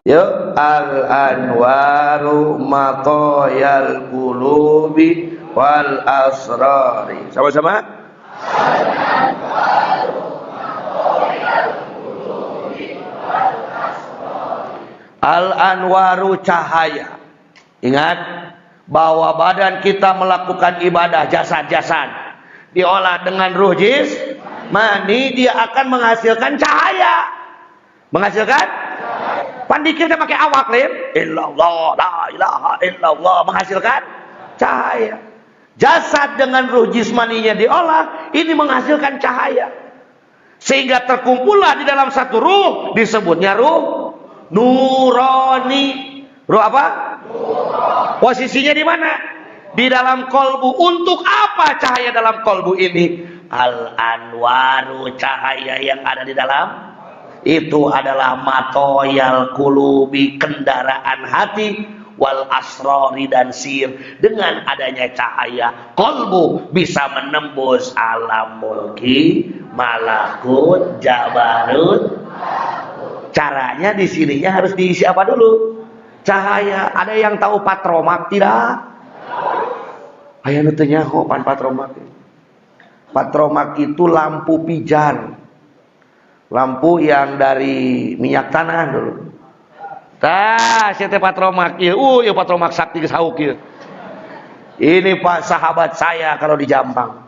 Yuk, al anwaru matoyal qulubi wal asrari. Sama-sama. Al anwaru matoyal qulubi wal asrari. Al anwaru cahaya. Ingat bahwa badan kita melakukan ibadah, jasad-jasad diolah dengan ruh jismani, dia akan menghasilkan cahaya. Menghasilkan pandikirnya pakai awak lain, illallah la ilaha illallah, menghasilkan cahaya. Jasad dengan ruh jismaninya diolah, ini menghasilkan cahaya, sehingga terkumpullah di dalam satu ruh, disebutnya ruh nurani. Ruh apa? Nurani. Posisinya di mana? Di dalam kolbu. Untuk apa cahaya dalam kolbu ini? Al anwaru, cahaya yang ada di dalam itu adalah matoyal kulubi, kendaraan hati, wal asrori, dan sir. Dengan adanya cahaya, kolbu bisa menembus alam mulki, malakut, jabarut. Caranya di sininya harus diisi apa dulu? Cahaya. Ada yang tahu patromak tidak? Ayah nutenya kok pan patromak. Patromak itu lampu pijar. Lampu yang dari minyak tanah dulu. Tah, siete patromak ieu. Ieu patromak sakti sauk ieu. Ini Pak sahabat saya kalau di Jampang.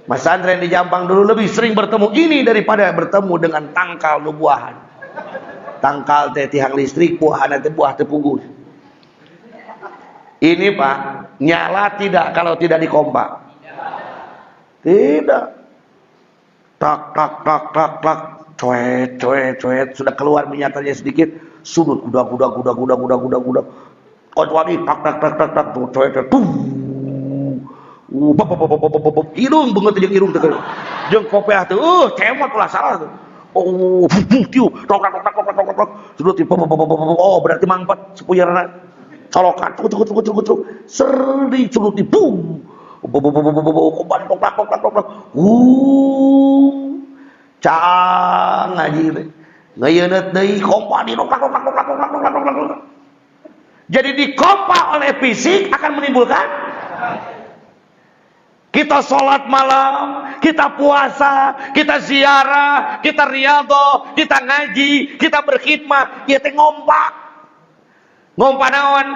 Mas Andren di Jampang dulu lebih sering bertemu ini daripada bertemu dengan tangkal nubuahan. Tangkal teh tiang listrik, buahan teh buah teh pugus. Ini Pak, nyala tidak kalau tidak dikompak? Tidak. Tak tak tak tak tak. Cuet, cuet, cuet, sudah keluar minyaknya sedikit, sudut gudak. Kecuali tak tak tak tak tak, cuet, irung banget jeung irung teh. Jeung kopiah teh, cemot ulah salah tuh. Oh, tiu, tok, sudut oh, berarti mangpat sepuyarna. Colokan, truk, serdi sudut di bum. Kopan tok. Cang ngaji teh. Ngeuyeut deui kompa di tok. Jadi dikompa oleh fisik akan menimbulkan. Kita sholat malam, kita puasa, kita ziarah, kita riyadhah, kita ngaji, kita berkhidmat, ieu teh ngompa. Ngompa naon?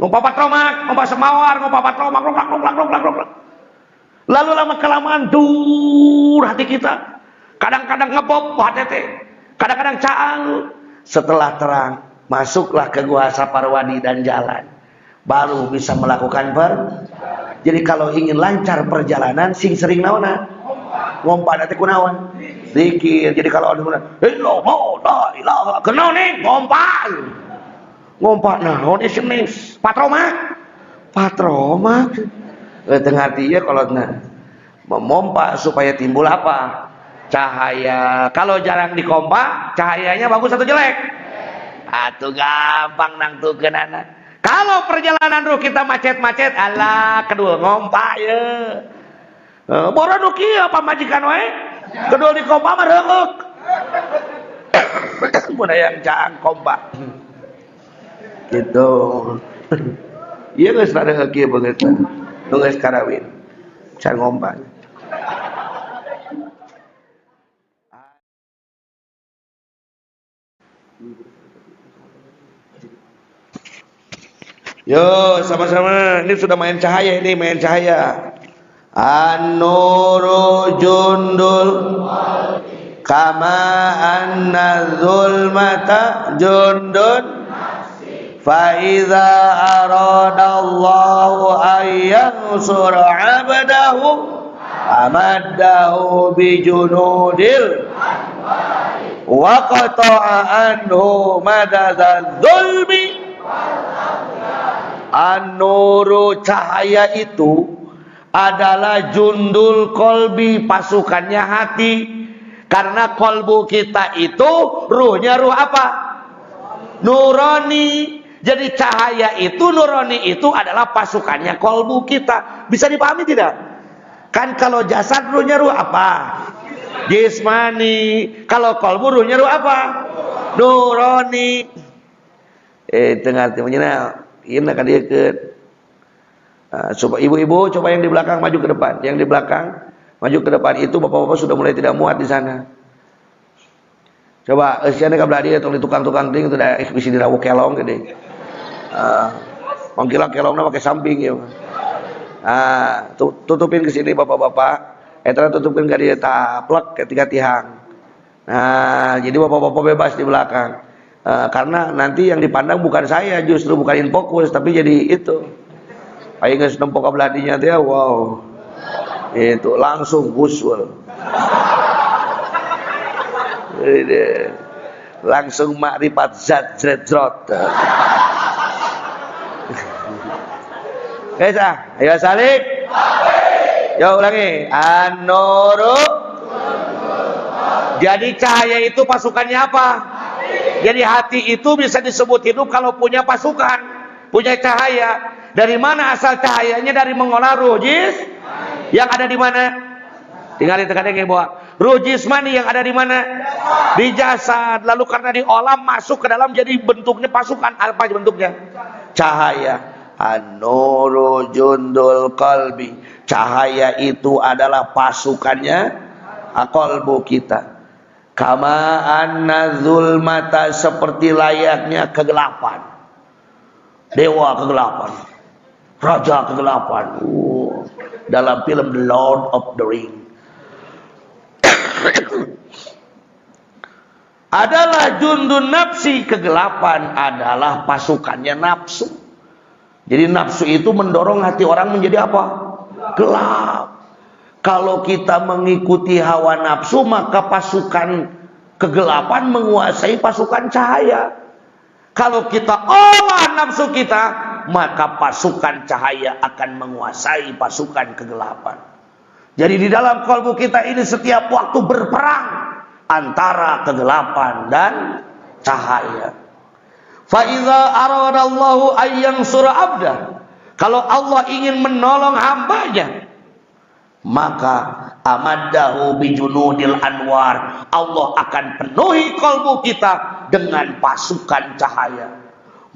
Ngompa patromak, ngompa semawar, ngompa patromak, roklak. Lalu lama kelamaan dur hati kita. Kadang-kadang ngebop hati teh. Kadang-kadang caang. Setelah terang, masuklah ke gua Saparwadi dan jalan. Baru bisa melakukan Jadi kalau ingin lancar perjalanan, sing sering naona? Ngompa teh kunaon? Zikir. Jadi kalau ada illallah la ilaha kenal nih ngompa. Ngompa naon SMS? Patromak. Tengah dia kalau memompa supaya timbul apa? Cahaya. Kalau jarang dikompa, cahayanya bagus atau jelek? Atuh gampang nangtukeun anak. Kalau perjalanan ruh kita macet-macet, alah kedua ngompa ya. Boro nu kieu apa majikan wae? Kedua di kompa mah reuk. Mun aya caang kompa. Gitu. Ieu geus rada kieu beungeut. Nu geus karawin. Can ngompa. Yo, sama-sama. Ini sudah main cahaya ini, main cahaya. An-nuru jundul kama anna zulmata jundun fa idza aradallahu ayyansur 'abdahu amaddahu bi junudil wa qata'a anhu madadzal zulmi. An-nuru cahaya itu adalah jundul kolbi, pasukannya hati. Karena kolbu kita itu ruhnya ruh apa? Nurani. Jadi cahaya itu, nurani itu adalah pasukannya kolbu kita. Bisa dipahami tidak? Kan kalau jasad ruhnya ruh apa? Jismani. Kalau kolbu ruhnya ruh apa? nurani. Tengah timnya ieu kan dia ke coba ibu-ibu coba yang di belakang maju ke depan. Yang di belakang maju ke depan itu bapak-bapak sudah mulai tidak muat di sana. Coba siana ka belah dia tong di tukang-tukang ting teu da bisi dirawuk kelong gede. Mangkila kelongna pakai samping ya. Tutupin ke sini bapak-bapak. Eta tutupin ka dia taplek ketika tihang. Nah, jadi bapak-bapak bebas di belakang. Karena nanti yang dipandang bukan saya, justru bukan infokus, tapi jadi itu. Aing geus nempo ka belah dinya teh, wow. Itu langsung usul. Langsung makrifat zat zat. Ayo salik. Yo ulangi. An-nuru. Jadi cahaya itu pasukannya apa? Jadi hati itu bisa disebut hidup kalau punya pasukan, punya cahaya. Dari mana asal cahayanya? Dari mengolah ruh jis yang ada di mana? Tinggal ditekan bawa. Ruh jismani yang ada di mana? Di jasad. Lalu karena diolah masuk ke dalam jadi bentuknya pasukan. Apa bentuknya? Cahaya. An-nuru jundul qalbi. Cahaya itu adalah pasukannya qalbu kita. Kama anna zulmata, seperti layaknya kegelapan. Dewa kegelapan. Raja kegelapan. Dalam film The Lord of the Ring. Adalah jundun nafsi, kegelapan adalah pasukannya nafsu. Jadi nafsu itu mendorong hati orang menjadi apa? Gelap. Kalau kita mengikuti hawa nafsu, maka pasukan kegelapan menguasai pasukan cahaya. Kalau kita olah nafsu kita, maka pasukan cahaya akan menguasai pasukan kegelapan. Jadi di dalam kalbu kita ini setiap waktu berperang antara kegelapan dan cahaya. Fa iza aradallahu ayyansura abda, kalau Allah ingin menolong hambanya, maka amaddahu bijunudil anwar, Allah akan penuhi kalbu kita dengan pasukan cahaya.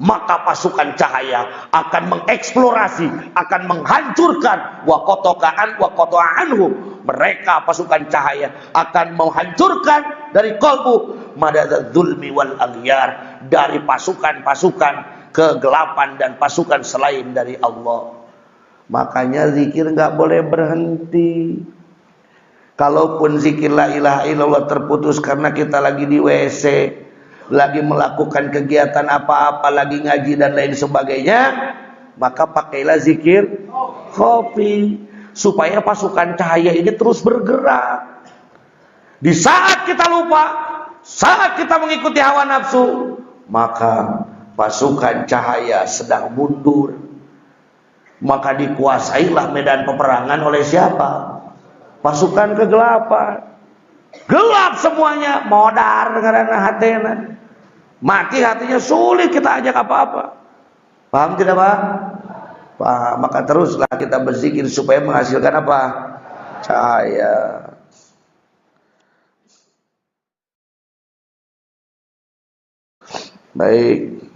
Maka pasukan cahaya akan mengeksplorasi, akan menghancurkan wa qata'anhu. Mereka pasukan cahaya akan menghancurkan dari kalbu madadzul zulmi wal aghyar, dari pasukan-pasukan kegelapan dan pasukan selain dari Allah. Makanya zikir nggak boleh berhenti. Kalaupun zikir la ilaha illallah terputus karena kita lagi di WC, lagi melakukan kegiatan apa-apa, lagi ngaji dan lain sebagainya, maka pakailah zikir khofi supaya pasukan cahaya ini terus bergerak. Di saat kita lupa, saat kita mengikuti hawa nafsu, maka pasukan cahaya sedang mundur. Maka dikuasailah medan peperangan oleh siapa? Pasukan kegelapan. Gelap semuanya, modar dengan hatena. Mati hatinya, sulit kita ajak apa-apa. Paham tidak Pak? Paham. Maka teruslah kita berzikir supaya menghasilkan apa? Cahaya. Baik.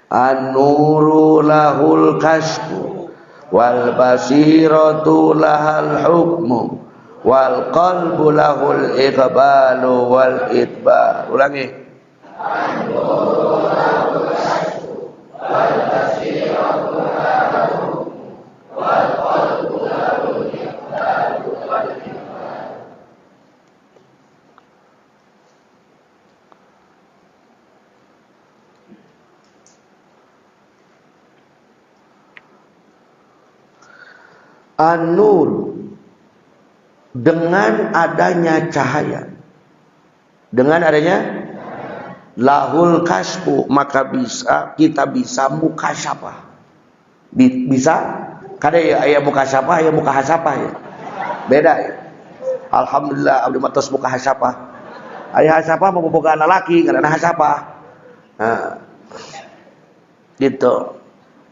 An-nuru lahul kasbu wal basiratu lahal hukmu wal qalbu lahul iqbalu wal idbar. Ulangi. An-nuru lahul kasbu wal basiratu lahal hukmu wal qalbu lahul iqbalu wal idbar. An-nur, dengan adanya cahaya, dengan adanya lahul kasbu, maka kita bisa mukasyafah. Bisa kada ya aya mukasyafah, aya mukahasyafah ya. Beda ya. Alhamdulillah abdi matos mukahasyafah. Aya hasyafah memboga lalaki, karena hasyafah. Nah. Gitu.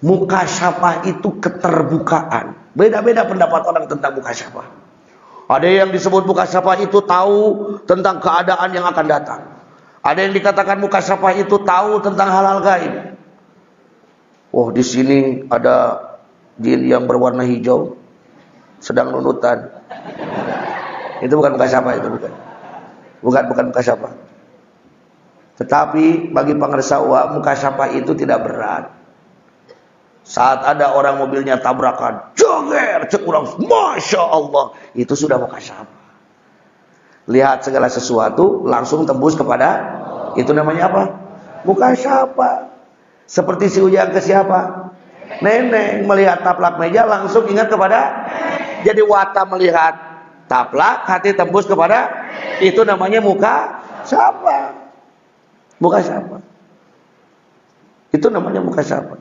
Mukasyafah itu keterbukaan. Beda-beda pendapat orang tentang mukasyafah. Ada yang disebut mukasyafah itu tahu tentang keadaan yang akan datang. Ada yang dikatakan mukasyafah itu tahu tentang hal-hal gaib. Oh, di sini ada jin yang berwarna hijau sedang nunutan. Itu bukan mukasyafah, itu bukan mukasyafah. Tetapi bagi pengersawa mukasyafah itu tidak berat. Saat ada orang mobilnya tabrakan, joger, cek orang, masya Allah, itu sudah mukasyafah. Lihat segala sesuatu langsung tembus kepada, itu namanya apa? Mukasyafah. Seperti si Ujang ke siapa? Neneng melihat taplak meja langsung ingat kepada. Jadi wata melihat taplak, hati tembus kepada, itu namanya mukasyafah. Mukasyafah. Itu namanya mukasyafah.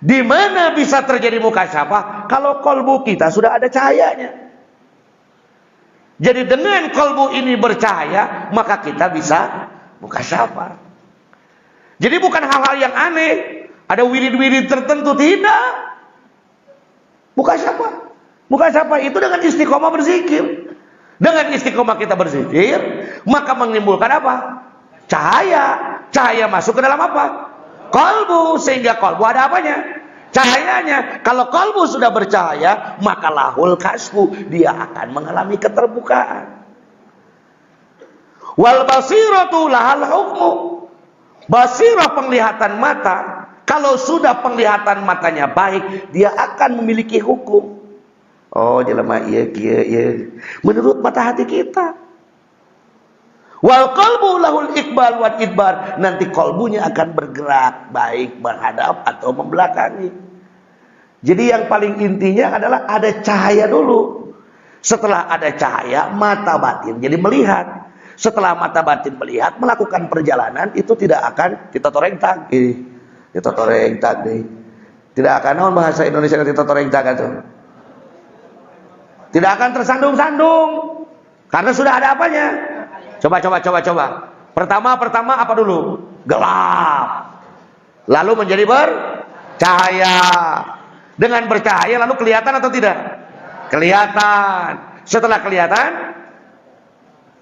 Di mana bisa terjadi mukasyafah? Kalau kolbu kita sudah ada cahayanya. Jadi dengan kolbu ini bercahaya, maka kita bisa mukasyafah. Jadi bukan hal-hal yang aneh, ada wirid-wirid tertentu, tidak. Mukasyafah. Mukasyafah itu dengan istiqomah berzikir. Dengan istiqomah kita berzikir, maka menimbulkan apa? Cahaya. Cahaya masuk ke dalam apa? Kolbu. Sehingga kolbu ada apanya? Cahayanya. Kalau kolbu sudah bercahaya, maka lahul kasfu, dia akan mengalami keterbukaan. Wal basiratu lahal hukmu. Basirah penglihatan mata, kalau sudah penglihatan matanya baik, dia akan memiliki hukum. Oh, jelema iya. Menurut mata hati kita. Wal qalbu lahul iqbal wal idbar, nanti kolbunya akan bergerak baik menghadap atau membelakangi. Jadi yang paling intinya adalah ada cahaya dulu. Setelah ada cahaya, mata batin jadi melihat. Setelah mata batin melihat, melakukan perjalanan itu tidak akan ditotoreng tagih. Ditotoreng tagih. Tidak akan, naon bahasa Indonesia ditotoreng tagih itu. Tidak akan tersandung-sandung. Karena sudah ada apanya? Coba. Pertama apa dulu? Gelap. Lalu menjadi bercahaya. Dengan bercahaya lalu kelihatan atau tidak? Kelihatan. Setelah kelihatan,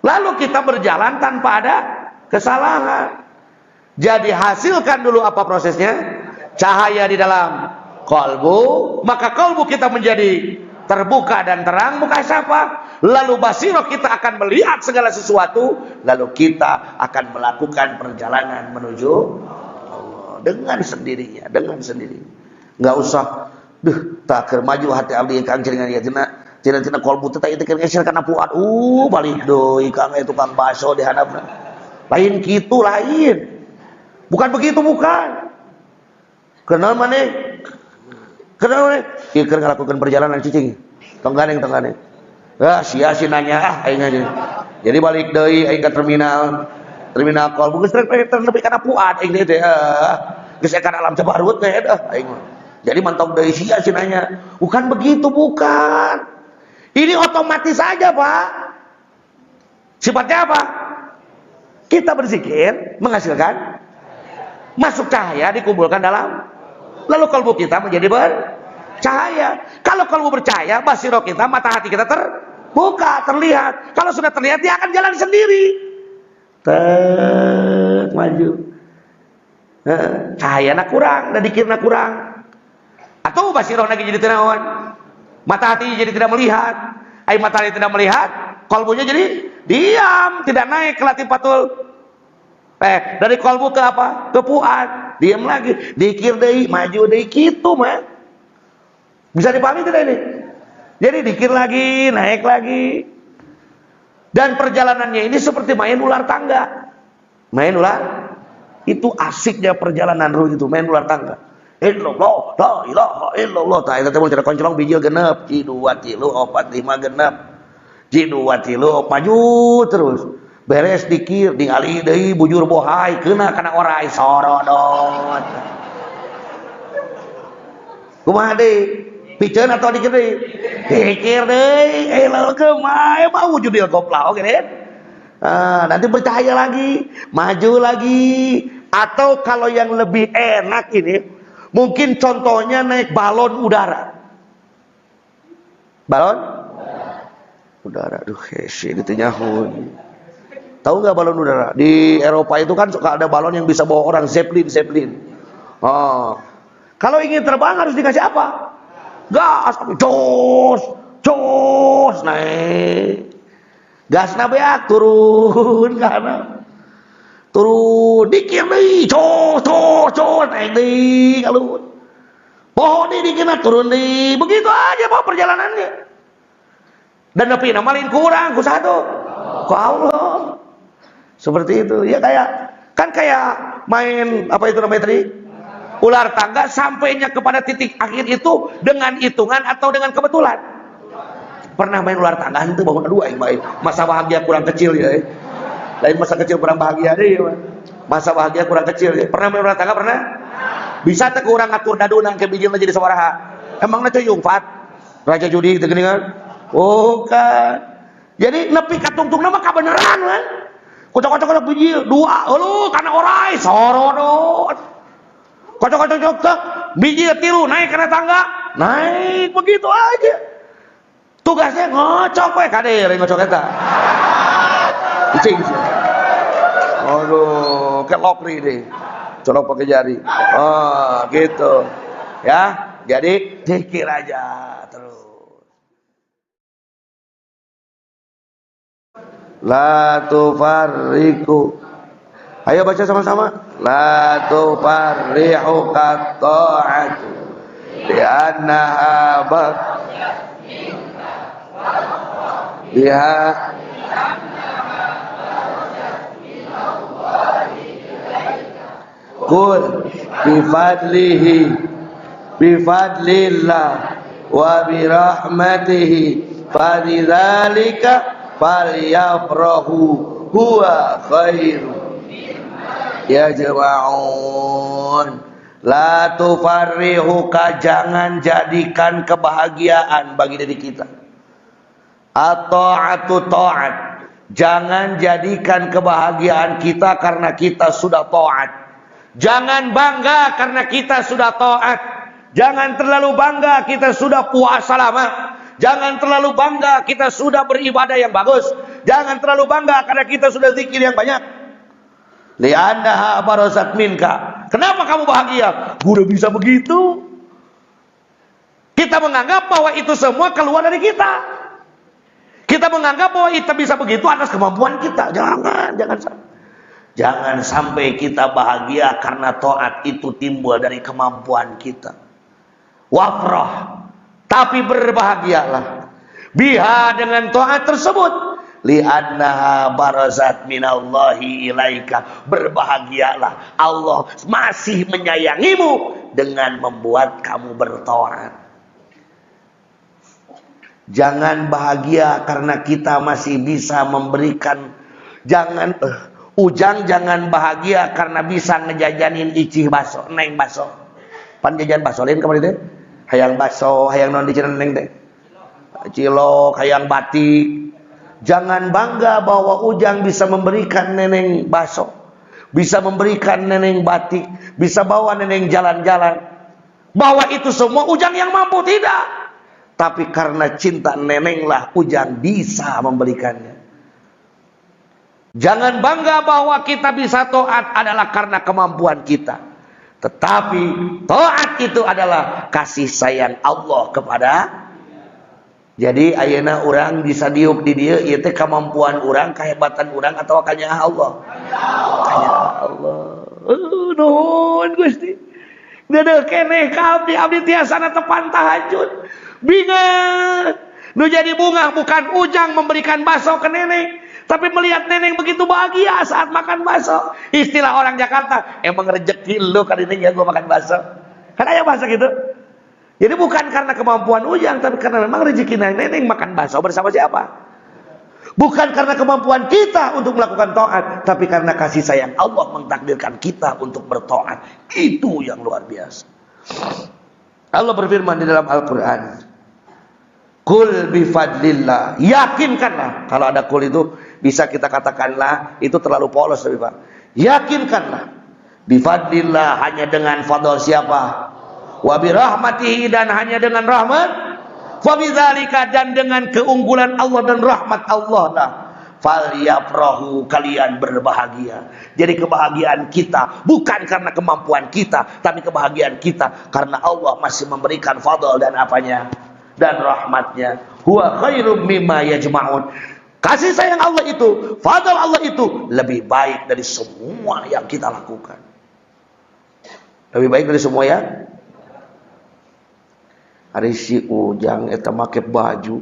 lalu kita berjalan tanpa ada kesalahan. Jadi hasilkan dulu apa prosesnya? Cahaya di dalam kolbu, maka kolbu kita menjadi terbuka dan terang, mukasyafah. Lalu basirah kita akan melihat segala sesuatu, lalu kita akan melakukan perjalanan menuju Allah dengan sendirinya, Nggak usah tak maju hati abdi kang ceringan ya tina kolbu teh teh geser kana puat balik deui kang tukang baso di hadapna. Lain kitu lain. Bukan begitu, bukan. Kenal maneh? Ieu keur ngalakukeun perjalanan cicing. Tong ganeng. Sia nanya aing aja. Jadi balik deui aing ka terminal kolbu geus nepi kana puat aing teh geus kana alam Cibarut teh aing. Jadi mantap deui sia nanya. Bukan begitu, bukan. Ini otomatis saja, Pak. Sifatnya apa? Kita berzikir menghasilkan masuk cahaya dikumpulkan dalam, lalu kalbu kita menjadi bercahaya. Kalau kalbu bercahaya, basirah kita, mata hati kita terbuka, terlihat. Kalau sudah terlihat, dia akan jalan sendiri. Maju. Cahaya kurang, dan dikirna kurang. Atau basirah lagi jadi tenawan, mata hati jadi tidak melihat. Mata hati tidak melihat, kalbunya jadi diam, tidak naik ke latifatul. Dari kolbu ke apa? Ke puat. Diam lagi. Dikir deui, maju deui kitu mah. Bisa dipahami tidak ini? Jadi dikir lagi, naik lagi. Dan perjalanannya ini seperti main ular tangga. Main ular. Itu asiknya perjalanan ruh itu, main ular tangga. Illallah, la ilaha illallah. Tah eta teh mun cara koncolong bijil genep, jidu watilu 4 5 genep. Jidu watilu maju terus. Beres dikir ningali deui bujur bohai keuna kana orai sorodot. Kumaha deui? Piceun atau dikir deui? Dikir deui, leukeum mah wujud dia gopla oke deh. Nanti bercahaya lagi, maju lagi. Atau kalau yang lebih enak ini, mungkin contohnya naik balon udara. Balon udara. Aduh, hese ditu nyahun. Tahu nggak balon udara? Di Eropa itu kan suka ada balon yang bisa bawa orang, Zeppelin. Oh. Kalau ingin terbang harus dikasih apa? Gas, jos, naik. Gasna beak turun kanan. Turun dikit deui, jos, naik deui kalau. Pohon ini dikit turun deui. Begitu aja Pak perjalanannya. Dan nepi na malin kurang ku satu. Ku Allah. Seperti itu. Ya kayak main apa itu namanya tadi? Ular tangga sampainya kepada titik akhir itu dengan hitungan atau dengan kebetulan. Pernah main ular tangga itu bangun dua yang baik. Masa bahagia kurang kecil ya. Lain masa kecil kurang bahagia deh. Masa bahagia kurang kecil ya. Pernah main ular tangga pernah? Bisa teh kurang ngatur dadunang ke bijilna jadi sabaraha. Emangna cuyung Fat? Raja judi teh geuningan. Bukan. Jadi nepi ka tungtungna mah kabeneran kan. Kocok-kocok bijil dua heuh kana orai sorodot. Kocok-kocok bijil tilu naik kana tangga. Naik begitu aja. Tugasnya ngocok we kader ngocok eta. Cing. Aduh, kelok deh. Colok pakai jari. Oh, gitu. Ya. Jadi zikir aja terus. La tufarriqu. Ayo baca sama-sama. La tufarriqu qata'atu li'annaha biha Qul bifadlillah wa birahmatihi falidzalika falyafrahu huwa khairu ya jama'un. La tufarrihuka, jangan jadikan kebahagiaan bagi diri kita. At-ta'atu ta'at, jangan jadikan kebahagiaan kita karena kita sudah ta'at. Jangan bangga karena kita sudah ta'at. Jangan terlalu bangga kita sudah puasa lama. Jangan terlalu bangga kita sudah beribadah yang bagus. Jangan terlalu bangga karena kita sudah zikir yang banyak. Li'annaha barasat minka. Kenapa kamu bahagia? Gua udah bisa begitu. Kita menganggap bahwa itu semua keluar dari kita. Kita menganggap bahwa kita bisa begitu atas kemampuan kita. Jangan sampai kita bahagia karena taat itu timbul dari kemampuan kita. Wafrah, tapi berbahagialah biha dengan taat tersebut. Li'annaha barazat minallahi ilaika, berbahagialah Allah masih menyayangimu dengan membuat kamu bertaat. Jangan bahagia karena kita masih bisa memberikan. Ujang jangan bahagia karena bisa ngejajanin icih baso, neng baso. Pan jajan baso lain kemarin teh. Hayang baso, hayang non diceun neng teh. Cilok, hayang batik. Jangan bangga bahwa Ujang bisa memberikan neneng baso, bisa memberikan neneng batik, bisa bawa neneng jalan-jalan. Bahwa itu semua Ujang yang mampu, tidak. Tapi karena cinta nenenglah Ujang bisa memberikannya. Jangan bangga bahwa kita bisa taat adalah karena kemampuan kita. Tetapi taat itu adalah kasih sayang Allah kepada. Jadi ayeuna urang bisa diuk di dieu ieu teh kemampuan urang, kehebatan urang atau kanya Allah? Kanya Allah. Nuhun Gusti. Deudeuh keneh ka abdi tiasana tepan tahajud. Bingung. Nu jadi bunga bukan Ujang memberikan bakso ke neneng, tapi melihat neneng begitu bahagia saat makan bakso. Istilah orang Jakarta, emang rezeki lu kali ini ya gua makan bakso. Kan aya bahasa gitu. Jadi bukan karena kemampuan Ujang, tapi karena memang rezeki neneng makan bakso bersama siapa? Bukan karena kemampuan kita untuk melakukan taat, tapi karena kasih sayang Allah mentakdirkan kita untuk bertaat. Itu yang luar biasa. Allah berfirman di dalam Al-Quran, Kul bifadlillah, yakinkanlah. Kalau ada kul itu bisa kita katakanlah itu terlalu polos tapi Pak. Yakinkanlah bifadlillah, hanya dengan fadl siapa? Wa birahmatihi, dan hanya dengan rahmat. Fa bidzalika, dan dengan keunggulan Allah dan rahmat Allah lah. Falyafrahu, kalian berbahagia. Jadi kebahagiaan kita bukan karena kemampuan kita, tapi kebahagiaan kita karena Allah masih memberikan fadl dan apanya? Dan rahmatnya. Huwa khairum mimma yajma'un. Kasih sayang Allah itu, fadl Allah itu lebih baik dari semua yang kita lakukan. Lebih baik dari semua ya. Hari si Ujang eta make baju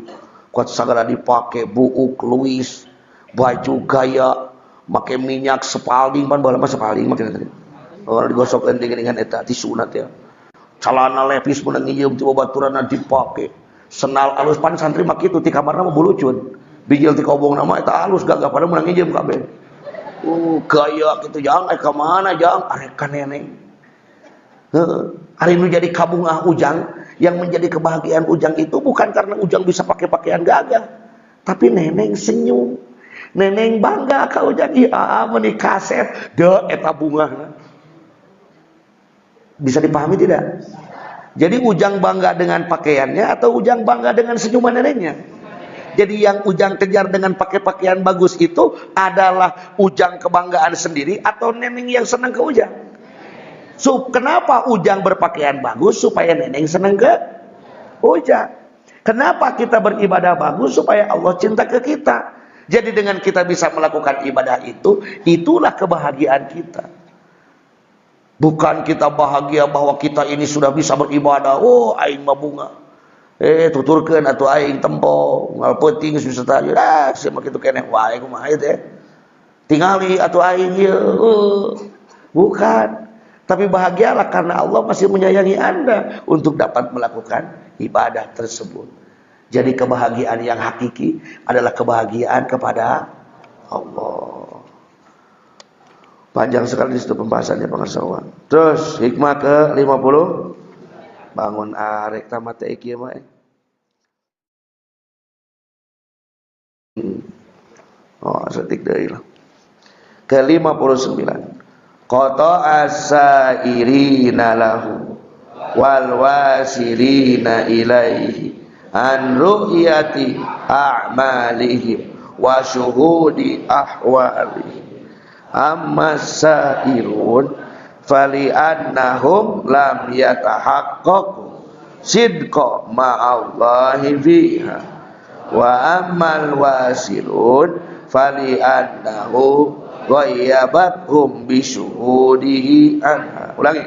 kuat sagala dipake buuk luis, baju gaya, make minyak Spalding pan bae mah Spalding make tadi. Orang digosokkeun dengan eta tisuna teh. Calana levis mun ngieum ti babaturanna dipake. Senal alus pan santri mah kitu ti kamarna mah bulucun. Bijil ti kobongna mah eta alus gagah pada mun ngieum kabeh. Gaya kitu jang ka mana jang arek ka neneng. Hari nu jadi kabungah Ujang. Yang menjadi kebahagiaan Ujang itu bukan karena Ujang bisa pakai pakaian gagah, tapi neneng senyum, neneng bangga ka Ujang. Iya menikah kaset deh eta bunga. Bisa dipahami tidak? Jadi Ujang bangga dengan pakaiannya atau Ujang bangga dengan senyuman nenengnya? Jadi yang Ujang kejar dengan pakai pakaian bagus itu adalah Ujang kebanggaan sendiri atau neneng yang senang ke Ujang? Kenapa Ujang berpakaian bagus? Supaya neneng senang ke Ujang. Kenapa kita beribadah bagus? Supaya Allah cinta ke kita. Jadi dengan kita bisa melakukan ibadah itu, itulah kebahagiaan kita. Bukan kita bahagia bahwa kita ini sudah bisa beribadah. Oh aing mah bunga, tuturkeun atuh aing tempo ngal peuting susah tadi. Sia mah kitu keneh wae kumaha teh. Tingali atuh aing ieu. Bukan. Tapi bahagialah karena Allah masih menyayangi Anda untuk dapat melakukan ibadah tersebut. Jadi kebahagiaan yang hakiki adalah kebahagiaan kepada Allah. Panjang sekali itu pembahasannya pengasawan. Terus hikmah ke 50. Bangun arek tamat teh kieu mah. Oh, setik deui lah. Ke 59. Qata as-sairina lahu wal wasilina ilaihi an ru'yati a'malihim wa syuhudi ahwalihim. Amma sairun fali annahum lam yatahaqqaqu sidqa ma'allahi fiha wa ammal wasilun fali annahu ghayyabathum bisyuhudihi anha. Ulangi.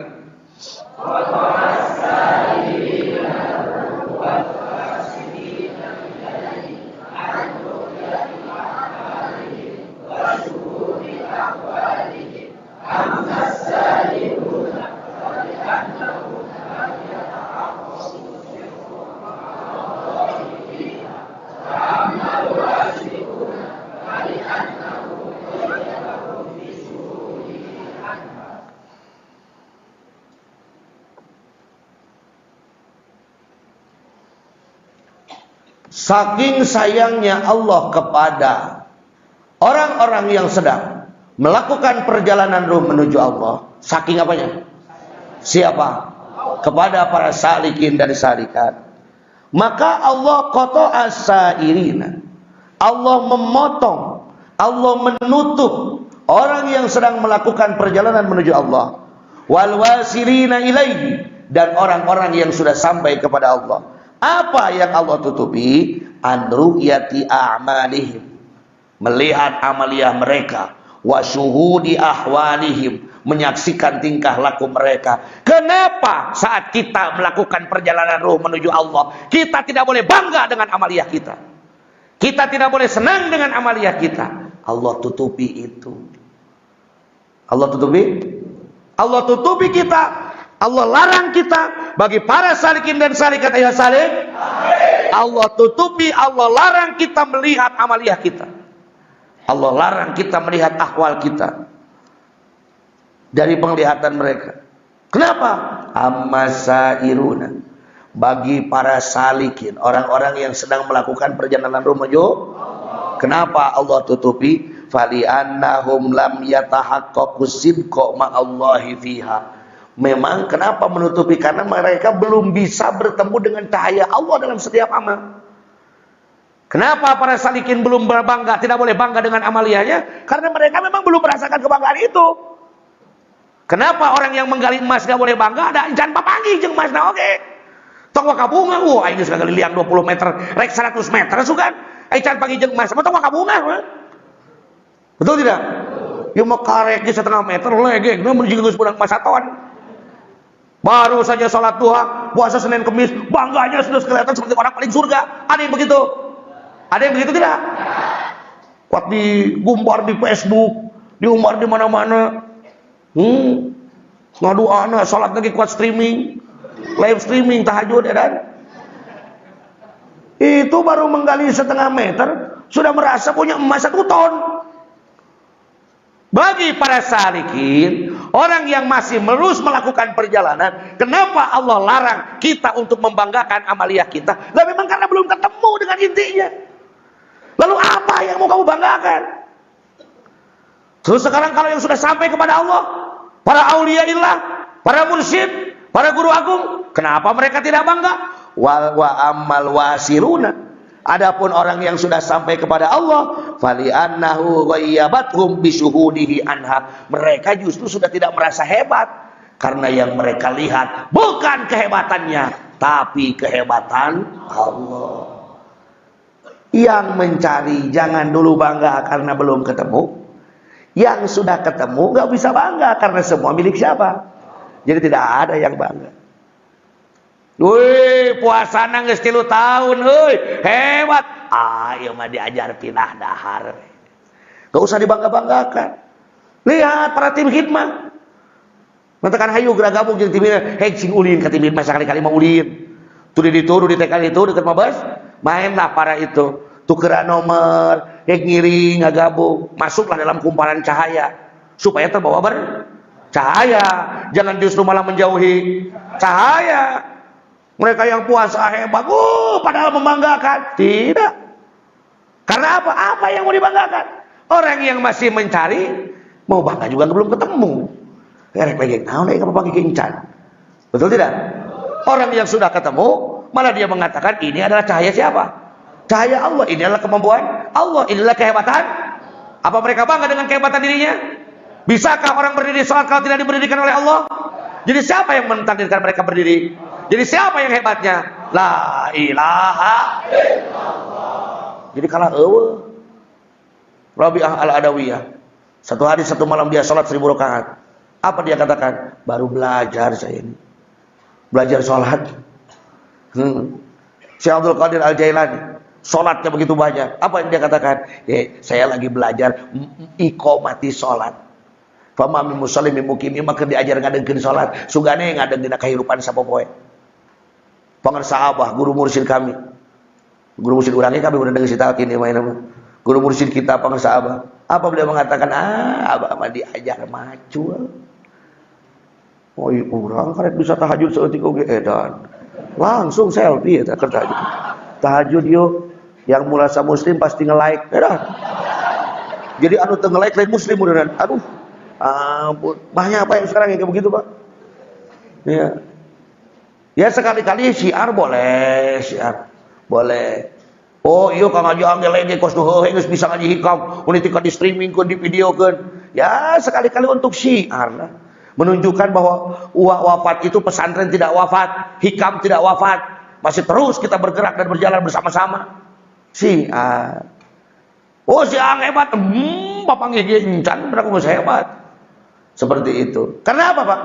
Saking sayangnya Allah kepada orang-orang yang sedang melakukan perjalanan ruh menuju Allah. Saking apanya? Siapa? Kepada para salikin dan salikat. Maka Allah qata'a as-sairina. Allah memotong, Allah menutup orang yang sedang melakukan perjalanan menuju Allah. Wal wasilina ilaihi, dan orang-orang yang sudah sampai kepada Allah. Apa yang Allah tutupi? An ru'yati a'malihim, melihat amaliyah mereka. Wa syuhudi ahwalihim, menyaksikan tingkah laku mereka. Kenapa saat kita melakukan perjalanan ruh menuju Allah, kita tidak boleh bangga dengan amaliyah kita? Kita tidak boleh senang dengan amaliyah kita. Allah tutupi itu. Allah tutupi? Allah tutupi kita. Allah larang kita bagi para salikin dan salikat ayah salik. Allah tutupi, Allah larang kita melihat amaliyah kita. Allah larang kita melihat ahwal kita dari penglihatan mereka. Kenapa? Ammasairuna, bagi para salikin, orang-orang yang sedang melakukan perjalanan ruh menuju. Kenapa Allah tutupi? Fali annahum lam yatahaqqaqu sidqa ma'allahi fiha. Memang kenapa menutupi? Karena mereka belum bisa bertemu dengan cahaya Allah dalam setiap amal. Kenapa para salikin belum berbangga, tidak boleh bangga dengan amaliyahnya? Karena mereka memang belum merasakan kebanggaan itu. Kenapa orang yang menggali emas gak boleh bangga? Ada encan papangi jeung emasna oge. Tong wakabunga, wah ini sekali liang 20 meter, rek 100 meter sugan. Encan pangi jeung emas, tong wakabunga. Betul tidak? Ya mau karek di 1,5 meter legeng, nu menuju geus budak emas saton. Baru saja sholat duha, puasa Senin Kemis, bangganya sudah kelihatan seperti orang paling surga. Ada yang begitu? Ada yang begitu tidak? Kuat digumbar di Facebook, diumbar di mana-mana. Ngadu anak, sholat lagi kuat streaming, live streaming, tahajud ya kan? Itu baru menggali 1,5 meter, sudah merasa punya emas 1 ton. Bagi para salikin, orang yang masih terus melakukan perjalanan, kenapa Allah larang kita untuk membanggakan amaliyah kita? Lah memang karena belum ketemu dengan intinya. Lalu apa yang mau kamu banggakan? Terus sekarang kalau yang sudah sampai kepada Allah, para auliyaillah, para mursyid, para guru agung, kenapa mereka tidak bangga? Wa ammal wasiluna. Adapun orang yang sudah sampai kepada Allah, fali annahu ghayyabathum bisyuhudihi anha. Mereka justru sudah tidak merasa hebat karena yang mereka lihat bukan kehebatannya, tapi kehebatan Allah. Yang mencari jangan dulu bangga karena belum ketemu. Yang sudah ketemu gak bisa bangga karena semua milik siapa? Jadi tidak ada yang bangga. Wih, puasana geus 3 tahun, heuy, hebat. Ayo mah diajar pindah dahar. Gak usah dibangga-banggakan. Lihat para tim khidmah. Matakan hayu geura gabung jeung tim ini, hei sing ulin ka tim khidmah sakali-kali mah ulin. Tu di ditu, di TK itu dekat Mabes, mainlah para itu. Tukeran nomor, ngiring, ngagabung, masuklah dalam kumparan cahaya supaya terbawa bercahaya. Jangan justru malah menjauhi cahaya. Mereka yang puasa hebat, padahal membanggakan. Tidak. Karena apa? Apa yang mau dibanggakan? Orang yang masih mencari, mau bangga juga belum ketemu. Erek lagi, naon euy pagi kencan. Betul tidak? Orang yang sudah ketemu, malah dia mengatakan ini adalah cahaya siapa? Cahaya Allah. Ini adalah kemampuan Allah. Inilah kehebatan. Apa mereka bangga dengan kehebatan dirinya? Bisakah orang berdiri sholat kalau tidak diberdirikan oleh Allah? Jadi siapa yang mentakdirkan mereka berdiri? Jadi siapa yang hebatnya? La ilaha illallah. Jadi kalah Rabi'ah al-Adawiyah. Satu hari satu malam dia sholat 1000 rakaat. Apa dia katakan? Baru belajar saya ini. Belajar sholat. Syekh Abdul Qadir Al-Jailani. Sholatnya begitu banyak. Apa yang dia katakan? Saya lagi belajar iqomati sholat. Fama min muslim min mukimi, maka diajar ngadengkeun sholat. Sugane ngadengkeun kehidupan sapopoe. Pangarsa Abah, guru mursyid kami. Guru mursyid urangnya kami udah dengar cerita kini mainan. Guru mursyid kita Pangarsa Abah. Apa beliau mengatakan? Abah mah diajar macul. Oh iya, urang karek bisa tahajud seeutik oge edan. Langsung selfie eta keur tahajud. Tahajud yuk. Yang merasa muslim pasti nge-like. Edan. Jadi anu teu nge-like lain muslim udah. Aduh. Ampun. Banyak apa yang sekarang yang kayak begitu, Pak? Ya. Ya sekali-kali syiar boleh, syiar. Boleh. Oh iya Kang Haji angel lagi kos duh geus bisa ngaji hikam, mun tika di streamingkeun, di videokeun. Ya sekali-kali untuk syiar lah. Menunjukkan bahwa wafat itu pesantren tidak wafat, hikam tidak wafat. Masih terus kita bergerak dan berjalan bersama-sama. Syiar. Oh syiar hebat. Bapak ngege encan berapa geus hebat. Seperti itu. Karena apa, Pak?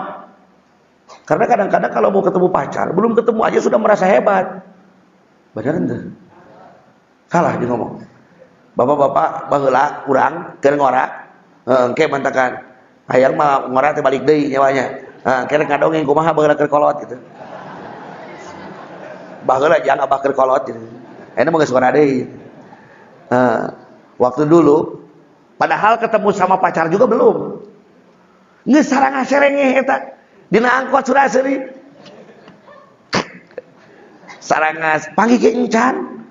Karena kadang-kadang kalau mau ketemu pacar, belum ketemu aja sudah merasa hebat. Benar ente? Salah dia ngomong. Bapak-bapak baheula urang keur ngora, engke mantakan. Hayang mah ngora teh balik deui nyawanya. Kere ngadongeng kumaha baheula keur kolot gitu. Baheula jangan abah keur kolot gitu. Enak mah geus ngora deui. Waktu dulu padahal ketemu sama pacar juga belum. Geus sareng serengeh eta. Dina angkot surah seuri. Sarangas panggil ke encan.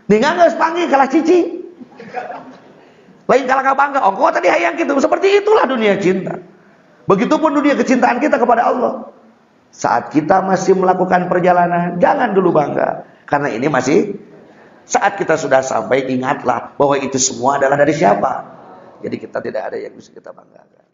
Ningan geus panggil kalah cici. Lain kalah kabangga. Ongko tadi hayang gitu. Seperti itulah dunia cinta. Begitupun dunia kecintaan kita kepada Allah. Saat kita masih melakukan perjalanan, jangan dulu bangga. Karena ini masih Saat kita sudah sampai, ingatlah bahwa itu semua adalah dari siapa. Jadi kita tidak ada yang bisa kita banggakan.